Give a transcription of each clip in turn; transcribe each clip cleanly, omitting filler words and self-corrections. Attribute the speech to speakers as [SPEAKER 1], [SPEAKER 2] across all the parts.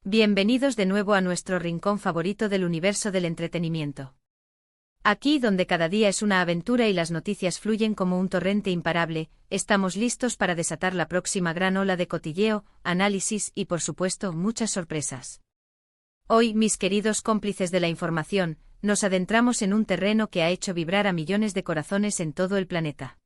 [SPEAKER 1] Bienvenidos de nuevo a nuestro rincón favorito del universo del entretenimiento. Aquí, donde cada día es una aventura y las noticias fluyen como un torrente imparable, estamos listos para desatar la próxima gran ola de cotilleo, análisis y, por supuesto, muchas sorpresas. Hoy, mis queridos cómplices de la información, nos adentramos en un terreno que ha hecho vibrar a millones de corazones en todo el planeta.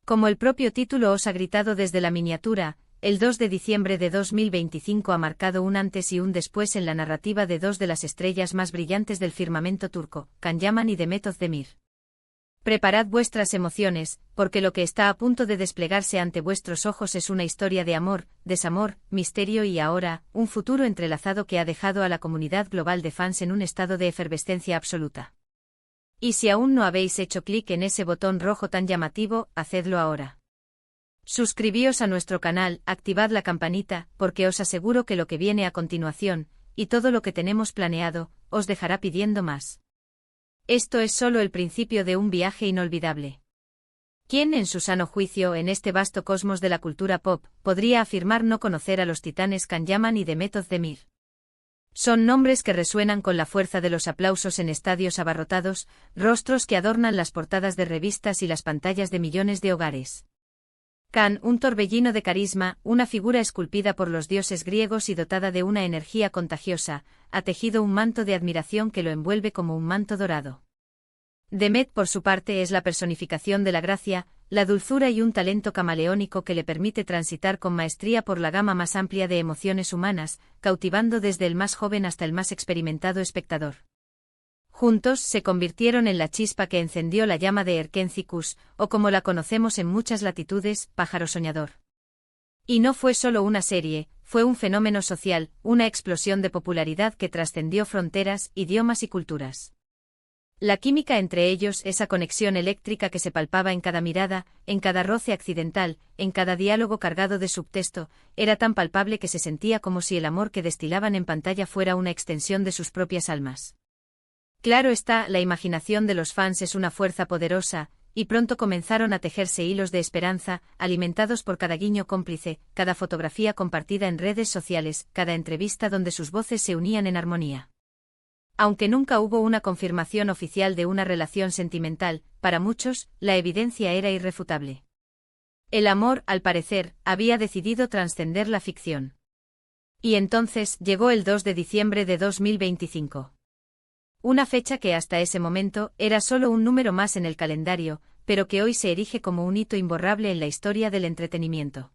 [SPEAKER 1] Como el propio título os ha gritado desde la miniatura, el 2 de diciembre de 2025 ha marcado un antes y un después en la narrativa de dos de las estrellas más brillantes del firmamento turco, Can Yaman y Demet Özdemir. Preparad vuestras emociones, porque lo que está a punto de desplegarse ante vuestros ojos es una historia de amor, desamor, misterio y ahora, un futuro entrelazado que ha dejado a la comunidad global de fans en un estado de efervescencia absoluta. Y si aún no habéis hecho clic en ese botón rojo tan llamativo, hacedlo ahora. Suscribíos a nuestro canal, activad la campanita, porque os aseguro que lo que viene a continuación, y todo lo que tenemos planeado, os dejará pidiendo más. Esto es solo el principio de un viaje inolvidable. ¿Quién en su sano juicio en este vasto cosmos de la cultura pop podría afirmar no conocer a los titanes Can Yaman y Demet Özdemir? Son nombres que resuenan con la fuerza de los aplausos en estadios abarrotados, rostros que adornan las portadas de revistas y las pantallas de millones de hogares. Can, un torbellino de carisma, una figura esculpida por los dioses griegos y dotada de una energía contagiosa, ha tejido un manto de admiración que lo envuelve como un manto dorado. Demet, por su parte, es la personificación de la gracia, la dulzura y un talento camaleónico que le permite transitar con maestría por la gama más amplia de emociones humanas, cautivando desde el más joven hasta el más experimentado espectador. Juntos se convirtieron en la chispa que encendió la llama de Erkencikus, o como la conocemos en muchas latitudes, pájaro soñador. Y no fue solo una serie, fue un fenómeno social, una explosión de popularidad que trascendió fronteras, idiomas y culturas. La química entre ellos, esa conexión eléctrica que se palpaba en cada mirada, en cada roce accidental, en cada diálogo cargado de subtexto, era tan palpable que se sentía como si el amor que destilaban en pantalla fuera una extensión de sus propias almas. Claro está, la imaginación de los fans es una fuerza poderosa, y pronto comenzaron a tejerse hilos de esperanza, alimentados por cada guiño cómplice, cada fotografía compartida en redes sociales, cada entrevista donde sus voces se unían en armonía. Aunque nunca hubo una confirmación oficial de una relación sentimental, para muchos, la evidencia era irrefutable. El amor, al parecer, había decidido trascender la ficción. Y entonces llegó el 2 de diciembre de 2025. Una fecha que hasta ese momento era solo un número más en el calendario, pero que hoy se erige como un hito imborrable en la historia del entretenimiento.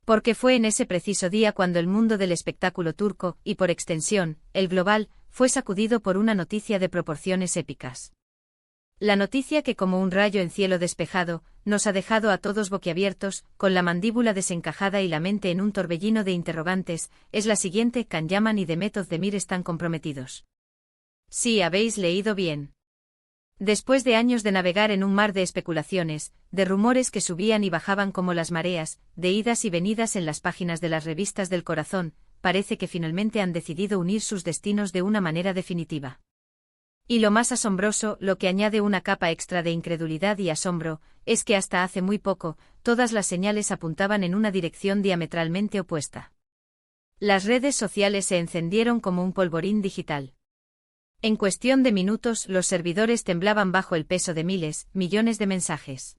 [SPEAKER 1] Porque fue en ese preciso día cuando el mundo del espectáculo turco, y por extensión, el global, fue sacudido por una noticia de proporciones épicas. La noticia que como un rayo en cielo despejado, nos ha dejado a todos boquiabiertos, con la mandíbula desencajada y la mente en un torbellino de interrogantes, es la siguiente: Can Yaman y Demet Özdemir están comprometidos. Sí, habéis leído bien. Después de años de navegar en un mar de especulaciones, de rumores que subían y bajaban como las mareas, de idas y venidas en las páginas de las revistas del corazón, parece que finalmente han decidido unir sus destinos de una manera definitiva. Y lo más asombroso, lo que añade una capa extra de incredulidad y asombro, es que hasta hace muy poco, todas las señales apuntaban en una dirección diametralmente opuesta. Las redes sociales se encendieron como un polvorín digital. En cuestión de minutos, los servidores temblaban bajo el peso de miles, millones de mensajes.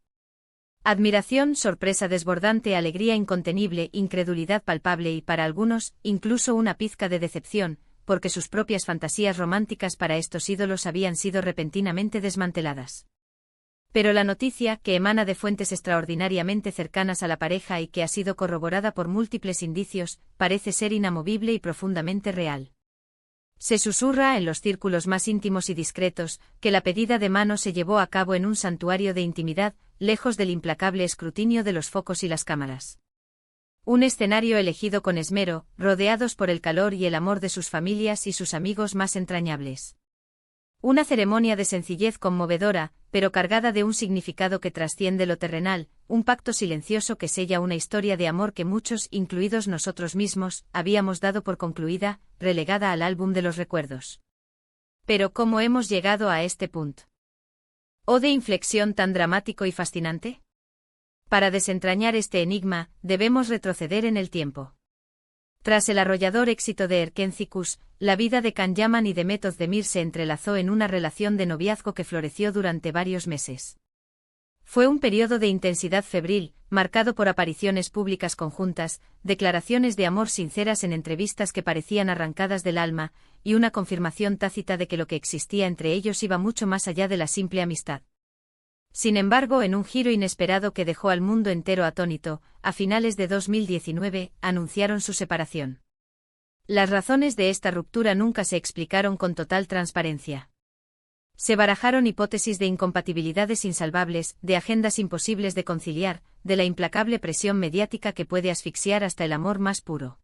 [SPEAKER 1] Admiración, sorpresa desbordante, alegría incontenible, incredulidad palpable y, para algunos, incluso una pizca de decepción, porque sus propias fantasías románticas para estos ídolos habían sido repentinamente desmanteladas. Pero la noticia, que emana de fuentes extraordinariamente cercanas a la pareja y que ha sido corroborada por múltiples indicios, parece ser inamovible y profundamente real. Se susurra en los círculos más íntimos y discretos, que la pedida de mano se llevó a cabo en un santuario de intimidad, lejos del implacable escrutinio de los focos y las cámaras. Un escenario elegido con esmero, rodeados por el calor y el amor de sus familias y sus amigos más entrañables. Una ceremonia de sencillez conmovedora, pero cargada de un significado que trasciende lo terrenal, un pacto silencioso que sella una historia de amor que muchos, incluidos nosotros mismos, habíamos dado por concluida, relegada al álbum de los recuerdos. Pero ¿cómo hemos llegado a este punto? ¿O de inflexión tan dramático y fascinante? Para desentrañar este enigma, debemos retroceder en el tiempo. Tras el arrollador éxito de Erkenciskus, la vida de Can Yaman y de Mehmet Özdemir se entrelazó en una relación de noviazgo que floreció durante varios meses. Fue un periodo de intensidad febril, marcado por apariciones públicas conjuntas, declaraciones de amor sinceras en entrevistas que parecían arrancadas del alma, y una confirmación tácita de que lo que existía entre ellos iba mucho más allá de la simple amistad. Sin embargo, en un giro inesperado que dejó al mundo entero atónito, a finales de 2019, anunciaron su separación. Las razones de esta ruptura nunca se explicaron con total transparencia. Se barajaron hipótesis de incompatibilidades insalvables, de agendas imposibles de conciliar, de la implacable presión mediática que puede asfixiar hasta el amor más puro.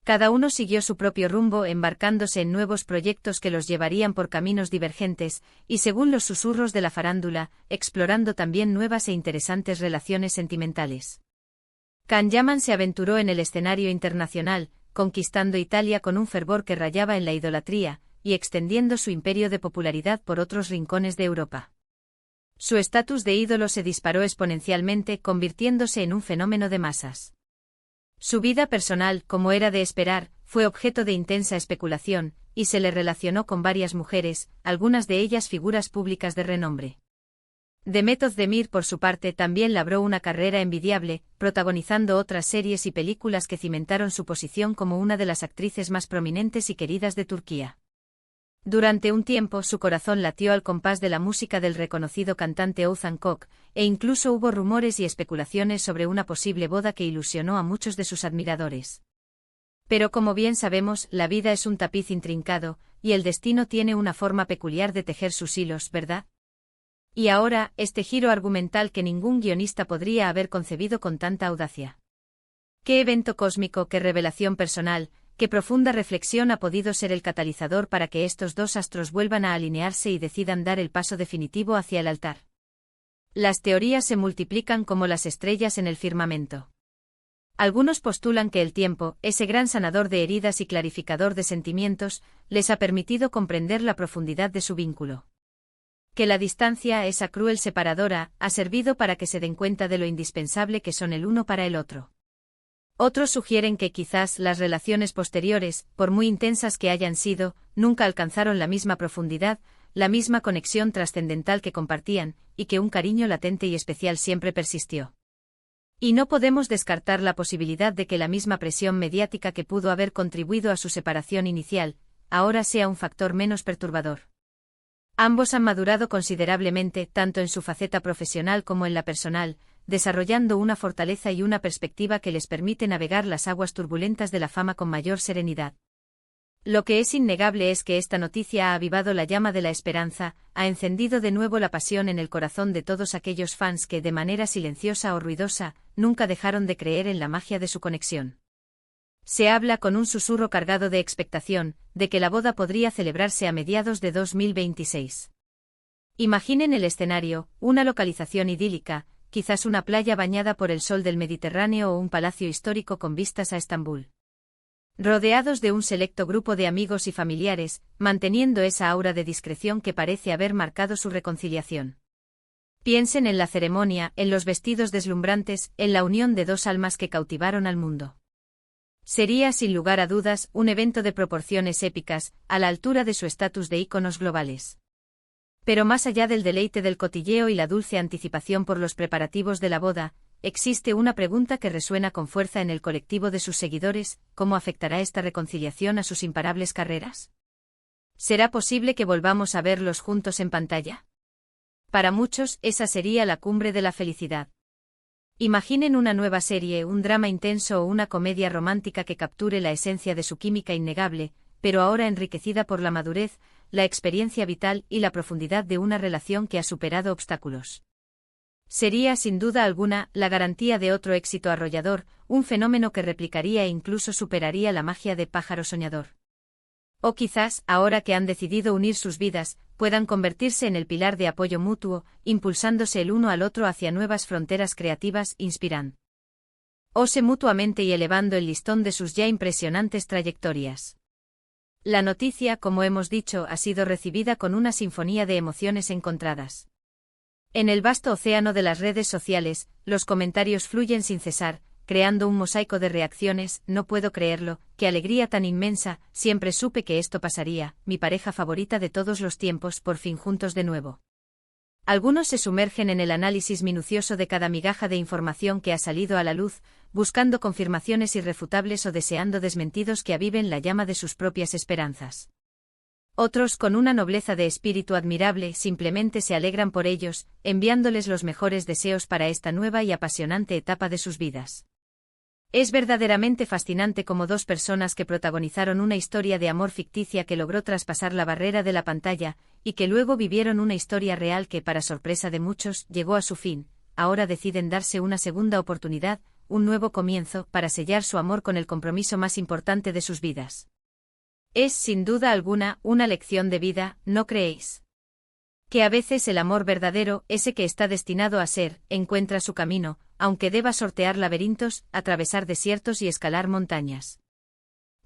[SPEAKER 1] Cada uno siguió su propio rumbo, embarcándose en nuevos proyectos que los llevarían por caminos divergentes, y según los susurros de la farándula, explorando también nuevas e interesantes relaciones sentimentales. Can Yaman se aventuró en el escenario internacional, conquistando Italia con un fervor que rayaba en la idolatría, y extendiendo su imperio de popularidad por otros rincones de Europa. Su estatus de ídolo se disparó exponencialmente, convirtiéndose en un fenómeno de masas. Su vida personal, como era de esperar, fue objeto de intensa especulación, y se le relacionó con varias mujeres, algunas de ellas figuras públicas de renombre. Mehmet Özdemir, por su parte, también labró una carrera envidiable, protagonizando otras series y películas que cimentaron su posición como una de las actrices más prominentes y queridas de Turquía. Durante un tiempo su corazón latió al compás de la música del reconocido cantante Oğuzhan Koç, e incluso hubo rumores y especulaciones sobre una posible boda que ilusionó a muchos de sus admiradores. Pero como bien sabemos, la vida es un tapiz intrincado, y el destino tiene una forma peculiar de tejer sus hilos, ¿verdad? Y ahora, este giro argumental que ningún guionista podría haber concebido con tanta audacia. ¿Qué evento cósmico, qué revelación personal, qué profunda reflexión ha podido ser el catalizador para que estos dos astros vuelvan a alinearse y decidan dar el paso definitivo hacia el altar? Las teorías se multiplican como las estrellas en el firmamento. Algunos postulan que el tiempo, ese gran sanador de heridas y clarificador de sentimientos, les ha permitido comprender la profundidad de su vínculo. Que la distancia, esa cruel separadora, ha servido para que se den cuenta de lo indispensable que son el uno para el otro. Otros sugieren que quizás las relaciones posteriores, por muy intensas que hayan sido, nunca alcanzaron la misma profundidad, la misma conexión trascendental que compartían, y que un cariño latente y especial siempre persistió. Y no podemos descartar la posibilidad de que la misma presión mediática que pudo haber contribuido a su separación inicial, ahora sea un factor menos perturbador. Ambos han madurado considerablemente, tanto en su faceta profesional como en la personal, desarrollando una fortaleza y una perspectiva que les permite navegar las aguas turbulentas de la fama con mayor serenidad. Lo que es innegable es que esta noticia ha avivado la llama de la esperanza, ha encendido de nuevo la pasión en el corazón de todos aquellos fans que, de manera silenciosa o ruidosa, nunca dejaron de creer en la magia de su conexión. Se habla con un susurro cargado de expectación, de que la boda podría celebrarse a mediados de 2026. Imaginen el escenario, una localización idílica, quizás una playa bañada por el sol del Mediterráneo o un palacio histórico con vistas a Estambul. Rodeados de un selecto grupo de amigos y familiares, manteniendo esa aura de discreción que parece haber marcado su reconciliación. Piensen en la ceremonia, en los vestidos deslumbrantes, en la unión de dos almas que cautivaron al mundo. Sería, sin lugar a dudas, un evento de proporciones épicas, a la altura de su estatus de íconos globales. Pero más allá del deleite del cotilleo y la dulce anticipación por los preparativos de la boda, existe una pregunta que resuena con fuerza en el colectivo de sus seguidores: ¿cómo afectará esta reconciliación a sus imparables carreras? ¿Será posible que volvamos a verlos juntos en pantalla? Para muchos, esa sería la cumbre de la felicidad. Imaginen una nueva serie, un drama intenso o una comedia romántica que capture la esencia de su química innegable, pero ahora enriquecida por la madurez, la experiencia vital y la profundidad de una relación que ha superado obstáculos. Sería, sin duda alguna, la garantía de otro éxito arrollador, un fenómeno que replicaría e incluso superaría la magia de Pájaro Soñador. O quizás, ahora que han decidido unir sus vidas, puedan convertirse en el pilar de apoyo mutuo, impulsándose el uno al otro hacia nuevas fronteras creativas, inspirándose mutuamente y elevando el listón de sus ya impresionantes trayectorias. La noticia, como hemos dicho, ha sido recibida con una sinfonía de emociones encontradas. En el vasto océano de las redes sociales, los comentarios fluyen sin cesar, creando un mosaico de reacciones, no puedo creerlo, qué alegría tan inmensa, siempre supe que esto pasaría, mi pareja favorita de todos los tiempos por fin juntos de nuevo. Algunos se sumergen en el análisis minucioso de cada migaja de información que ha salido a la luz, buscando confirmaciones irrefutables o deseando desmentidos que aviven la llama de sus propias esperanzas. Otros, con una nobleza de espíritu admirable, simplemente se alegran por ellos, enviándoles los mejores deseos para esta nueva y apasionante etapa de sus vidas. Es verdaderamente fascinante cómo dos personas que protagonizaron una historia de amor ficticia que logró traspasar la barrera de la pantalla, y que luego vivieron una historia real que, para sorpresa de muchos, llegó a su fin, ahora deciden darse una segunda oportunidad, un nuevo comienzo, para sellar su amor con el compromiso más importante de sus vidas. Es, sin duda alguna, una lección de vida, ¿no creéis? Que a veces el amor verdadero, ese que está destinado a ser, encuentra su camino, aunque deba sortear laberintos, atravesar desiertos y escalar montañas.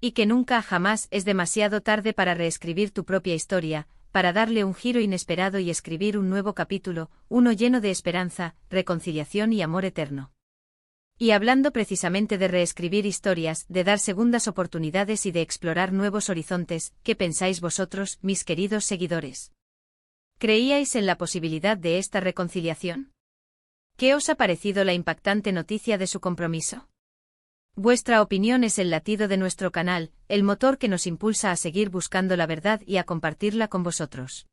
[SPEAKER 1] Y que nunca jamás es demasiado tarde para reescribir tu propia historia, para darle un giro inesperado y escribir un nuevo capítulo, uno lleno de esperanza, reconciliación y amor eterno. Y hablando precisamente de reescribir historias, de dar segundas oportunidades y de explorar nuevos horizontes, ¿qué pensáis vosotros, mis queridos seguidores? ¿Creíais en la posibilidad de esta reconciliación? ¿Qué os ha parecido la impactante noticia de su compromiso? Vuestra opinión es el latido de nuestro canal, el motor que nos impulsa a seguir buscando la verdad y a compartirla con vosotros.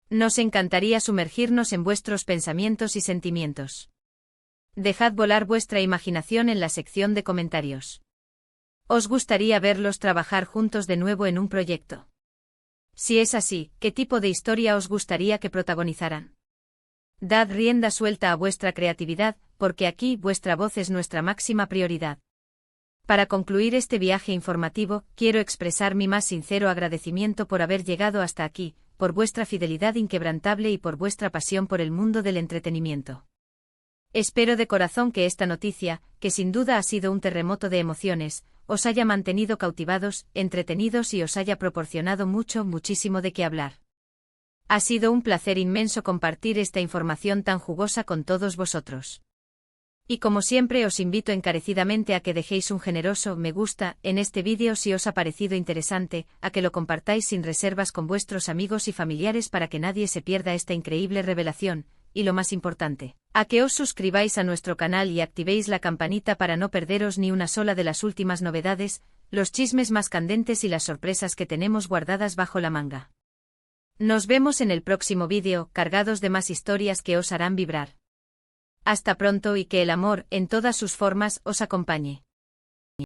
[SPEAKER 1] Nos encantaría sumergirnos en vuestros pensamientos y sentimientos. Dejad volar vuestra imaginación en la sección de comentarios. ¿Os gustaría verlos trabajar juntos de nuevo en un proyecto? Si es así, ¿qué tipo de historia os gustaría que protagonizaran? Dad rienda suelta a vuestra creatividad, porque aquí vuestra voz es nuestra máxima prioridad. Para concluir este viaje informativo, quiero expresar mi más sincero agradecimiento por haber llegado hasta aquí, por vuestra fidelidad inquebrantable y por vuestra pasión por el mundo del entretenimiento. Espero de corazón que esta noticia, que sin duda ha sido un terremoto de emociones, os haya mantenido cautivados, entretenidos y os haya proporcionado muchísimo de qué hablar. Ha sido un placer inmenso compartir esta información tan jugosa con todos vosotros. Y como siempre os invito encarecidamente a que dejéis un generoso me gusta en este vídeo si os ha parecido interesante, a que lo compartáis sin reservas con vuestros amigos y familiares para que nadie se pierda esta increíble revelación, y lo más importante, a que os suscribáis a nuestro canal y activéis la campanita para no perderos ni una sola de las últimas novedades, los chismes más candentes y las sorpresas que tenemos guardadas bajo la manga. Nos vemos en el próximo vídeo, cargados de más historias que os harán vibrar. Hasta pronto y que el amor, en todas sus formas, os acompañe.